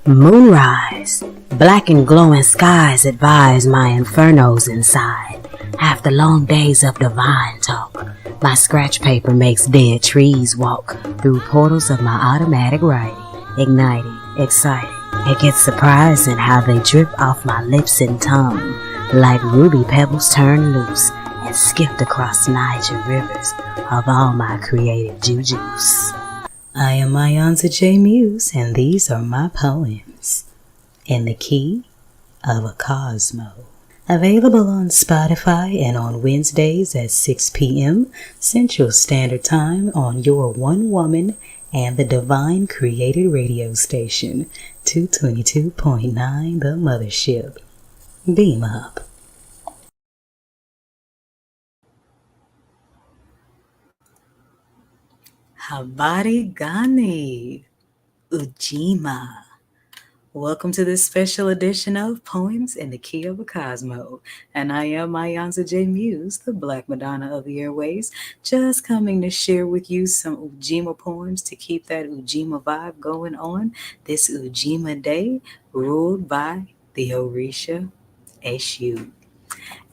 Moonrise, black and glowing skies advise my infernos inside. After long days of divine talk, my scratch paper makes dead trees walk through portals of my automatic writing, igniting, exciting. It gets surprising how they drip off my lips and tongue, like ruby pebbles turned loose and skipped across Niger rivers of all my creative jujus. I am iiYansaje Muse, and these are my poems in the Key of Cosmo. Available on Spotify and on Wednesdays at 6 p.m. Central Standard Time on your one-woman and the Divine Created radio station, 222.9 The Mothership. Beam up. Habari, ghani, Ujimma. Welcome to this special edition of Poems in the Key of Cosmo. And I am iiYansaje Muse, the Black Madonna of the airways, just coming to share with you some Ujimma poems to keep that Ujimma vibe going on this Ujimma day, ruled by the Orisha Eshu.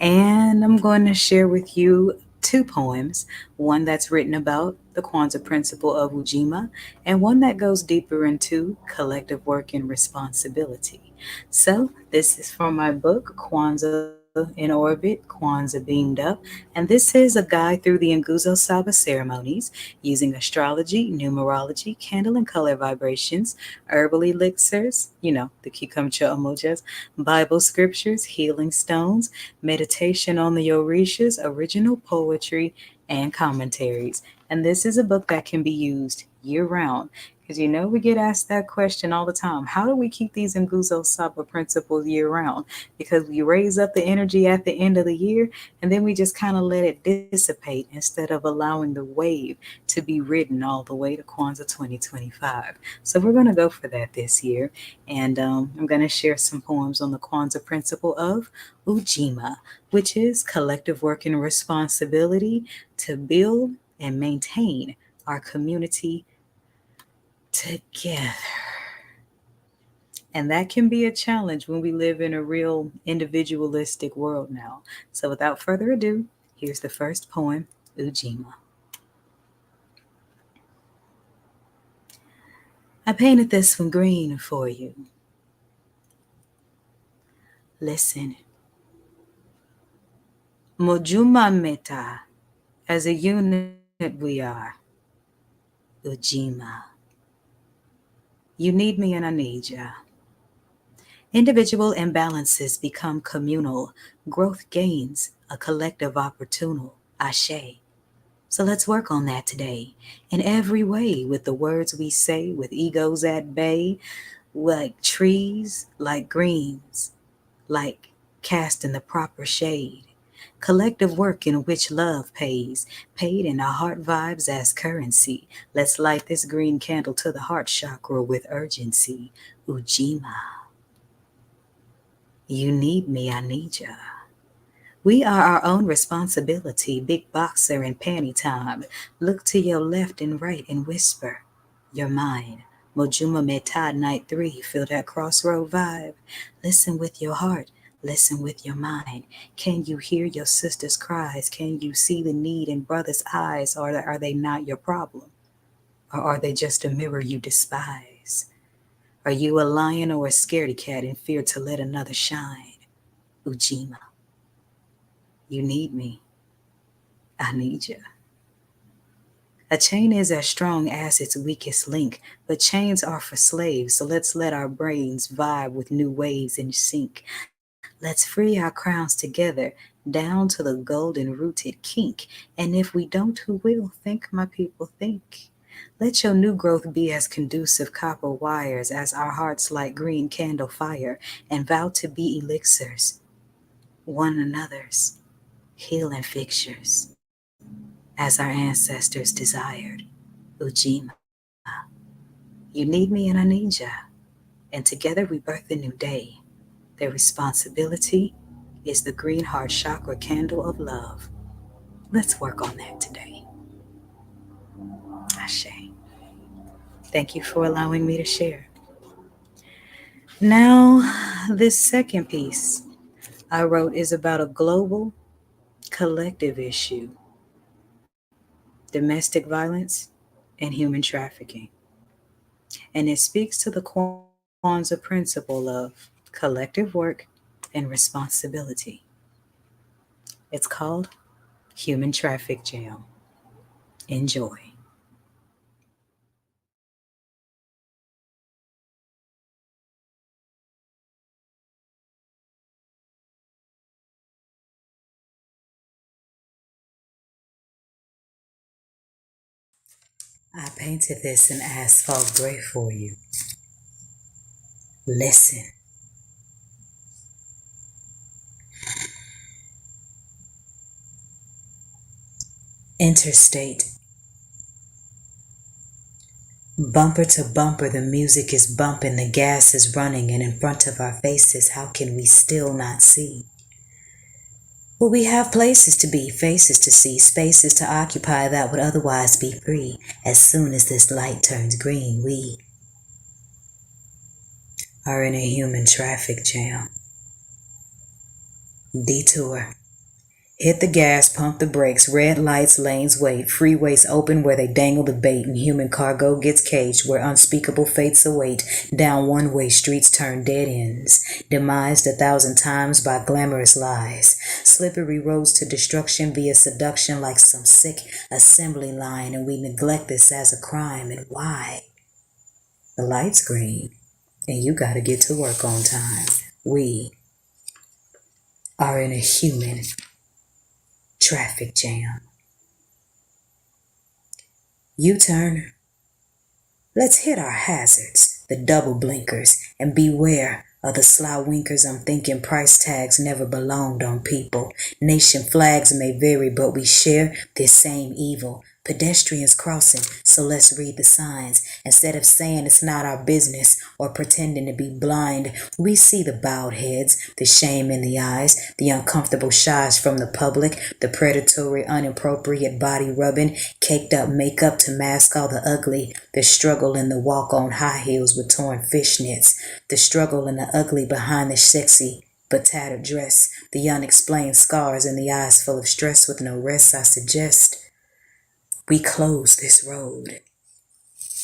And I'm going to share with you two poems, one that's written about the Kwanzaa principle of Ujimma, and one that goes deeper into collective work and responsibility. So this is from my book, Kwanzaa in Orbit, Kwanzaa Beamed Up, and this is a guide through the Nguza Saba ceremonies using astrology, numerology, candle and color vibrations, herbal elixirs, the Kikumcha Omojas, Bible scriptures, healing stones, meditation on the Orishas, original poetry, and commentaries. And this is a book that can be used year-round. Because we get asked that question all the time. How do we keep these Nguza Saba principles year-round? Because we raise up the energy at the end of the year, and then we just kind of let it dissipate instead of allowing the wave to be ridden all the way to Kwanzaa 2025. So we're going to go for that this year. And I'm going to share some poems on the Kwanzaa principle of Ujimma, which is collective work and responsibility to build and maintain our community together. And that can be a challenge when we live in a real individualistic world now. So without further ado, here's the first poem, Ujimma. I painted this one green for you. Listen. Mojuma Meta, as a unit we are. Ujimma. You need me and I need ya. Individual imbalances become communal. Growth gains a collective opportunal. Ashe. So let's work on that today. In every way, with the words we say, with egos at bay, like trees, like greens, like cast in the proper shade. Collective work in which love pays, paid in our heart vibes as currency. Let's light this green candle to the heart chakra with urgency. Ujimma. You need me, I need ya. We are our own responsibility, big boxer and panty time. Look to your left and right and whisper, you're mine. Mojuma Meta Night 3, feel that crossroad vibe. Listen with your heart, listen with your mind. Can you hear your sister's cries? Can you see the need in brother's eyes? Or are they not your problem? Or are they just a mirror you despise? Are you a lion or a scaredy cat in fear to let another shine? Ujimma. You need me. I need you. A chain is as strong as its weakest link, but chains are for slaves, so let's let our brains vibe with new waves in sync. Let's free our crowns together, down to the golden rooted kink. And if we don't, who will? Think, my people, think. Let your new growth be as conducive copper wires as our hearts light green candle fire, and vow to be elixirs, one another's healing fixtures, as our ancestors desired. Ujimma. You need me and I need ya. And together we birth a new day. Their responsibility is the green heart chakra candle of love. Let's work on that today. Ashe. Thank you for allowing me to share. Now, this second piece I wrote is about a global collective issue: domestic violence and human trafficking. And it speaks to the Kwanzaa principle of collective work and responsibility. It's called Human Traffic Jam. Enjoy. I painted this in asphalt gray for you. Listen. Interstate. Bumper to bumper, the music is bumping, the gas is running, and in front of our faces, how can we still not see? Well, we have places to be, faces to see, spaces to occupy that would otherwise be free. As soon as this light turns green, we are in a human traffic jam. Detour. Hit the gas, pump the brakes, red lights, lanes wait, freeways open where they dangle the bait, and human cargo gets caged where unspeakable fates await. Down one-way streets turn dead ends, demised 1,000 times by glamorous lies. Slippery roads to destruction via seduction like some sick assembly line, and we neglect this as a crime. And why? The light's green, and you gotta get to work on time. We are in a human traffic jam. U-turn. Let's hit our hazards, the double blinkers, and beware of the sly winkers. I'm thinking price tags never belonged on people. Nation flags may vary, but we share this same evil. Pedestrians crossing, so let's read the signs. Instead of saying it's not our business or pretending to be blind, we see the bowed heads, the shame in the eyes, the uncomfortable shies from the public, the predatory, inappropriate body rubbing, caked up makeup to mask all the ugly, the struggle in the walk on high heels with torn fishnets, the struggle in the ugly behind the sexy but tattered dress, the unexplained scars and the eyes full of stress with no rest. I suggest we close this road,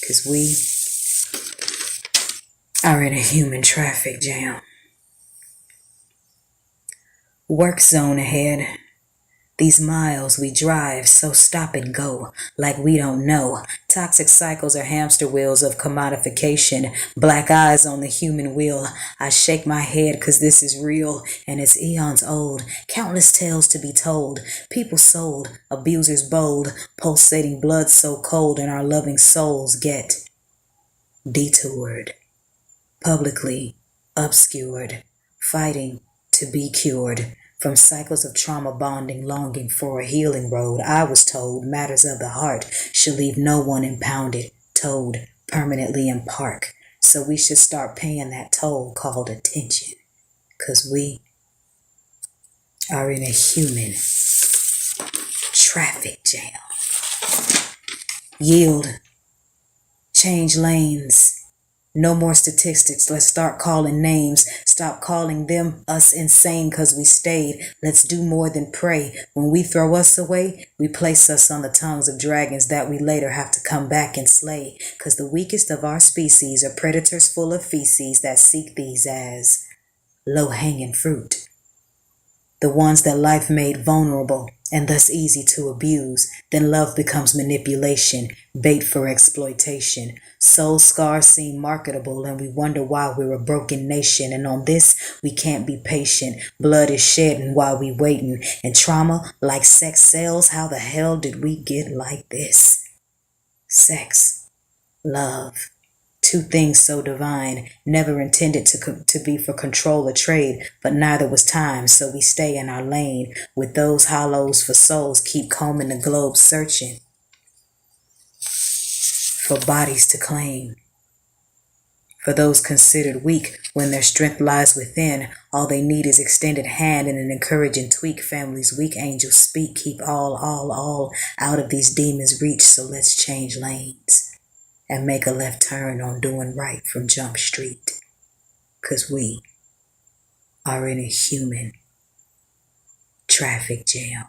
'cause we are in a human traffic jam. Work zone ahead. These miles we drive, so stop and go, like we don't know. Toxic cycles are hamster wheels of commodification, black eyes on the human wheel. I shake my head 'cause this is real, and it's eons old. Countless tales to be told, people sold, abusers bold, pulsating blood so cold, and our loving souls get detoured, publicly obscured, fighting to be cured. From cycles of trauma bonding, longing for a healing road, I was told matters of the heart should leave no one impounded, towed permanently in park. So we should start paying that toll called attention, 'cause we are in a human traffic jam. Yield, change lanes. No more statistics, let's start calling names. Stop calling them us insane 'cause we stayed. Let's do more than pray. When we throw us away, we place us on the tongues of dragons that we later have to come back and slay. 'Cause the weakest of our species are predators full of feces that seek these as low-hanging fruit. The ones that life made vulnerable and thus easy to abuse. Then love becomes manipulation, bait for exploitation. Soul scars seem marketable and we wonder why we're a broken nation. And on this, we can't be patient. Blood is shedding while we waiting. And trauma, like sex sells, how the hell did we get like this? Sex, love. Two things so divine, never intended to be for control or trade, but neither was time, so we stay in our lane. With those hollows for souls, keep combing the globe, searching for bodies to claim. For those considered weak, when their strength lies within, all they need is extended hand and an encouraging tweak. Families weak, angels speak, keep all out of these demons' reach, so let's change lanes and make a left turn on doing right from Jump Street. because we are in a human traffic jam.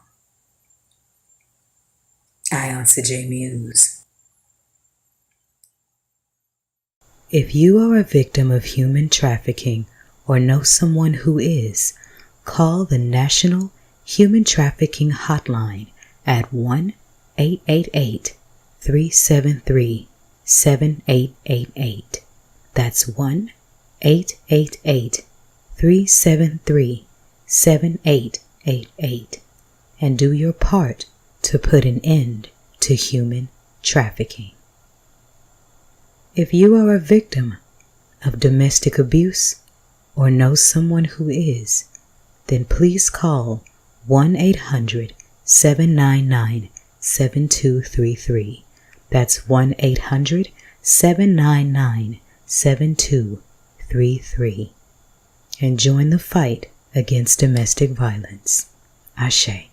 iiYansaje Muse. If you are a victim of human trafficking or know someone who is, call the National Human Trafficking Hotline at 1-888-373-7888. That's 1-888-373-7888. And do your part to put an end to human trafficking. If you are a victim of domestic abuse or know someone who is, then please call 1-800-799-7233. That's 1-800-799-7233. And join the fight against domestic violence. Ashe.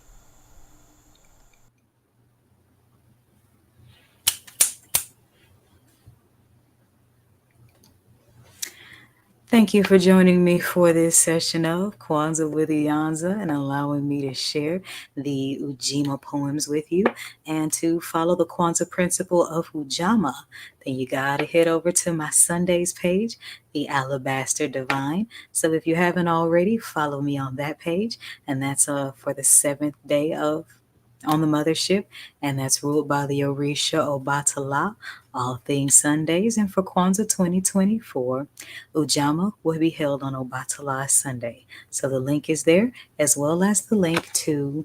Thank you for joining me for this session of Kwanzaa with iiYansaje and allowing me to share the Ujimma poems with you and to follow the Kwanzaa principle of Ujimma. Then you gotta head over to my Sundays page, the Alabaster Divine. So if you haven't already, follow me on that page, and that's for the 7th day on the Mothership, and that's ruled by the Orisha Obatala, all things Sundays. And for Kwanzaa 2024, Ujimma will be held on Obatala Sunday. So the link is there, as well as the link to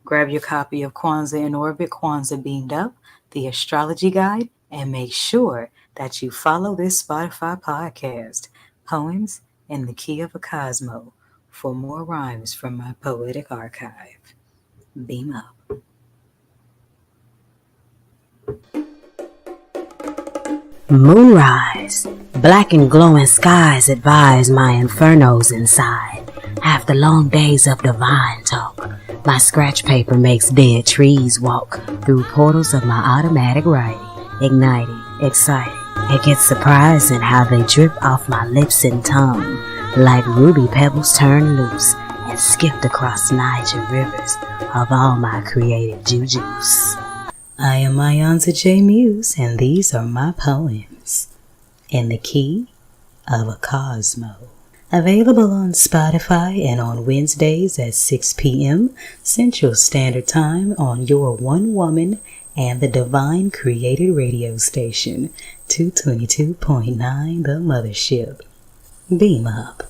grab your copy of Kwanzaa in Orbit, Kwanzaa Beamed Up, the Astrology Guide, and make sure that you follow this Spotify podcast, Poems in the Key of Cosmo, for more rhymes from my poetic archive. Beam up. Moonrise, black and glowing skies advise my infernos inside. After long days of divine talk, my scratch paper makes dead trees walk through portals of my automatic writing. Igniting, excited, it gets surprising how they drip off my lips and tongue, like ruby pebbles turned loose and skipped across Niger rivers of all my creative jujus. I am iiYansaje Muse, and these are my poems in the Key of Cosmo. Available on Spotify and on Wednesdays at 6 p.m. Central Standard Time on your One Woman and the Divine Created radio station, 222.9 The Mothership. Beam up.